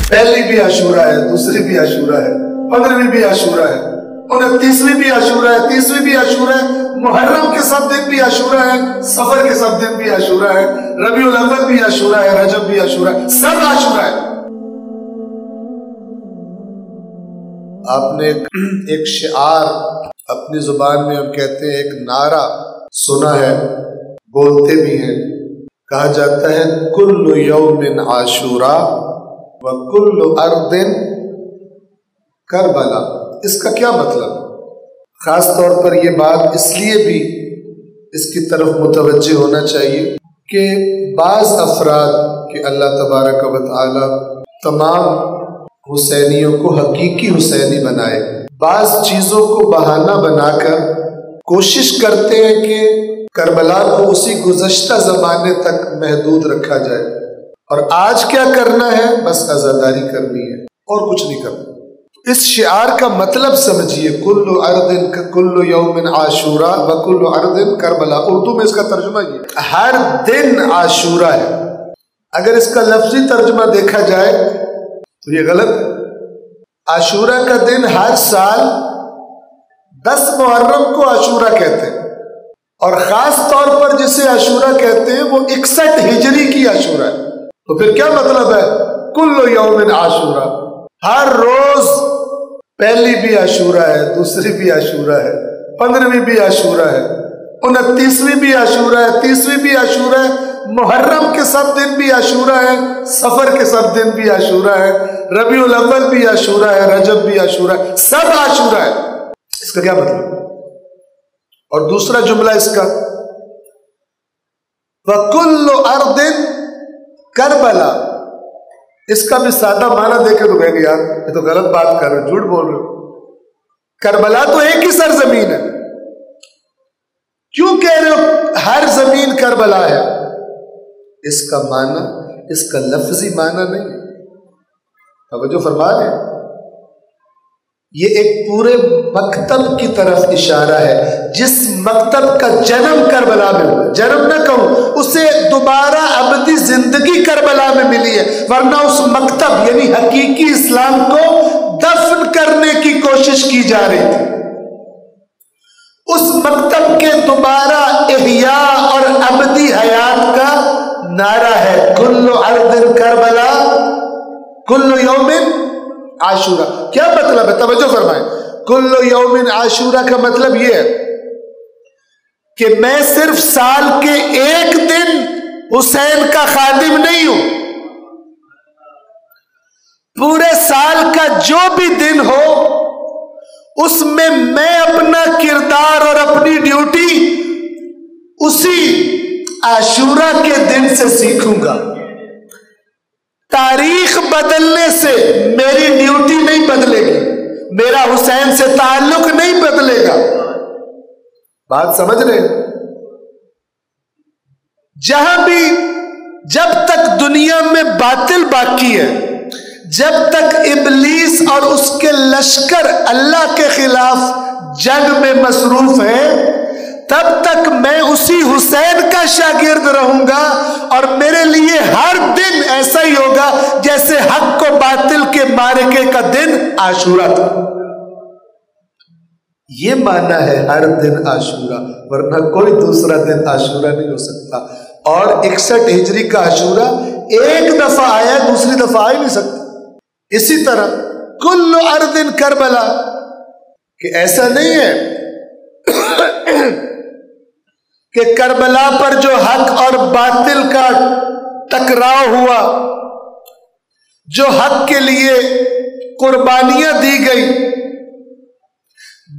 پہلی بھی عاشورہ ہے، دوسری بھی عاشورہ ہے، 15ویں بھی عاشورہ ہے، 29ویں بھی عاشورہ ہے، 30ویں بھی عاشورہ ہے، محرم کے سب دن بھی عاشورہ ہے، صفر کے سب دن بھی عاشورہ ہے، ربیع الاول بھی عاشورہ ہے، رجب بھی عاشورہ ہے، سب عاشورہ ہے۔ آپ نے ایک شعار اپنی زبان میں ہم کہتے ہیں ایک نعرہ سنا ہے، بولتے بھی ہیں، کہا جاتا ہے کل یوم عاشورہ وکل ارض کربلا۔ اس کا کیا مطلب؟ خاص طور پر یہ بات اس لیے بھی اس کی طرف متوجہ ہونا چاہیے کہ بعض افراد کہ اللہ تبارک و تعالی تمام حسینیوں کو حقیقی حسینی بنائے، بعض چیزوں کو بہانہ بنا کر کوشش کرتے ہیں کہ کربلا کو اسی گزشتہ زمانے تک محدود رکھا جائے، اور آج کیا کرنا ہے؟ بس عزاداری کرنی ہے اور کچھ نہیں کرنا۔ اس شعار کا مطلب سمجھیے، کل یوم عاشورہ وکل ارض کربلا۔ اردو میں اس کا ترجمہ یہ ہر دن عاشورہ ہے۔ اگر اس کا لفظی ترجمہ دیکھا جائے تو یہ غلط ہے۔ عاشورہ کا دن ہر سال 10 محرم کو عاشورہ کہتے ہیں، اور خاص طور پر جسے عاشورہ کہتے ہیں وہ 61 ہجری کی عاشورہ ہے۔ تو پھر کیا مطلب ہے؟ کل یوم عاشورہ، ہر روز پہلی بھی عاشورہ ہے، دوسری بھی عاشورہ ہے، 15ویں بھی عاشورہ ہے، 29ویں بھی عاشورہ ہے، 30ویں بھی عاشورہ ہے، محرم کے سب دن بھی عاشورہ ہے، صفر کے سب دن بھی عاشورہ ہے، ربیع الاول بھی عاشورہ ہے، رجب بھی عاشورہ ہے، سب عاشورہ ہے۔ اس کا کیا مطلب؟ اور دوسرا جملہ اس کا وَكُلُّ أَرْضٍ کربلا، اس کا بھی سادہ معنی دیکھے تو کہیں گے یار یہ تو غلط بات کر رہے، جھوٹ بول رہے۔ کربلا تو ایک ہی سرزمین ہے، کیوں کہہ رہے ہو ہر زمین کربلا ہے؟ اس کا معنی، اس کا لفظی معنی نہیں ہے، توجہ فرما رہے ہیں، یہ ایک پورے مکتب کی طرف اشارہ ہے، جس مکتب کا جنم کربلا میں ہوا، جنم نہ کہوں، اسے دوبارہ ابدی زندگی کربلا میں ملی ہے، ورنہ اس مکتب یعنی حقیقی اسلام کو دفن کرنے کی کوشش کی جا رہی تھی۔ اس مکتب کے دوبارہ احیاء اور ابدی حیات کا نعرہ ہے کل ارض کربلا کل یوم عاشورہ۔ کیا مطلب ہے؟ توجہ فرمائیں، کل یوم عاشورہ کا مطلب یہ ہے کہ میں صرف سال کے ایک دن حسین کا خادم نہیں ہوں، پورے سال کا جو بھی دن ہو اس میں اپنا کردار اور اپنی ڈیوٹی اسی عاشورہ کے دن سے سیکھوں گا۔ تاریخ بدلنے سے میری ڈیوٹی نہیں بدلے گی، میرا حسین سے تعلق نہیں بدلے گا۔ بات سمجھ رہے؟ جہاں بھی، جب تک دنیا میں باطل باقی ہے، جب تک ابلیس اور اس کے لشکر اللہ کے خلاف جنگ میں مصروف ہیں، تب تک میں اسی حسین کا شاگرد رہوں گا، اور میرے لیے ہر دن ایسا ہی ہوگا جیسے حق کو باطل کے معرکے کا دن عاشورہ تھا۔ یہ معنی ہے ہر دن عاشورہ، ورنہ کوئی دوسرا دن عاشورہ نہیں ہو سکتا۔ اور 61 ہجری کا عاشورہ ایک دفعہ آیا، دوسری دفعہ آ ہی نہیں سکتا۔ اسی طرح کل ارض کربلا، کہ ایسا نہیں ہے کہ کربلا پر جو حق اور باطل کا ٹکراؤ ہوا، جو حق کے لیے قربانیاں دی گئی،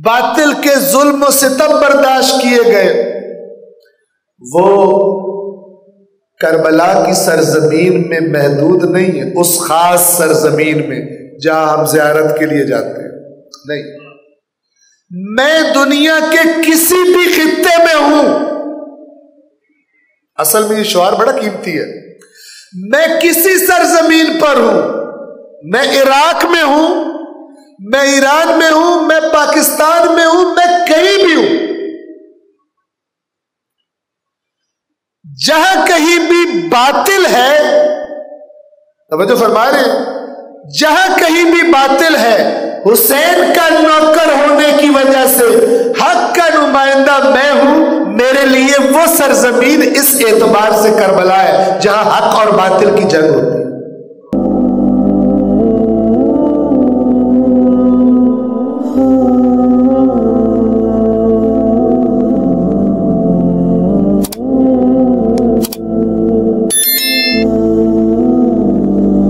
باطل کے ظلم و ستم برداشت کیے گئے، وہ کربلا کی سرزمین میں محدود نہیں ہے، اس خاص سرزمین میں جہاں ہم زیارت کے لیے جاتے ہیں نہیں، میں دنیا کے کسی بھی خطے میں ہوں۔ اصل میں یہ شعار بڑا قیمتی ہے، میں کسی سرزمین پر ہوں، میں عراق میں ہوں، میں ایران میں ہوں، میں پاکستان میں ہوں، میں کہیں بھی ہوں، جہاں کہیں بھی باطل ہے، توجہ فرما رہے ہیں، جہاں کہیں بھی باطل ہے، حسین کا نوکر ہونے کی وجہ سے حق کا نمائندہ میں ہوں، میرے لیے وہ سرزمین اس اعتبار سے کربلا ہے جہاں حق اور باطل کی جنگ ہوتی ہے۔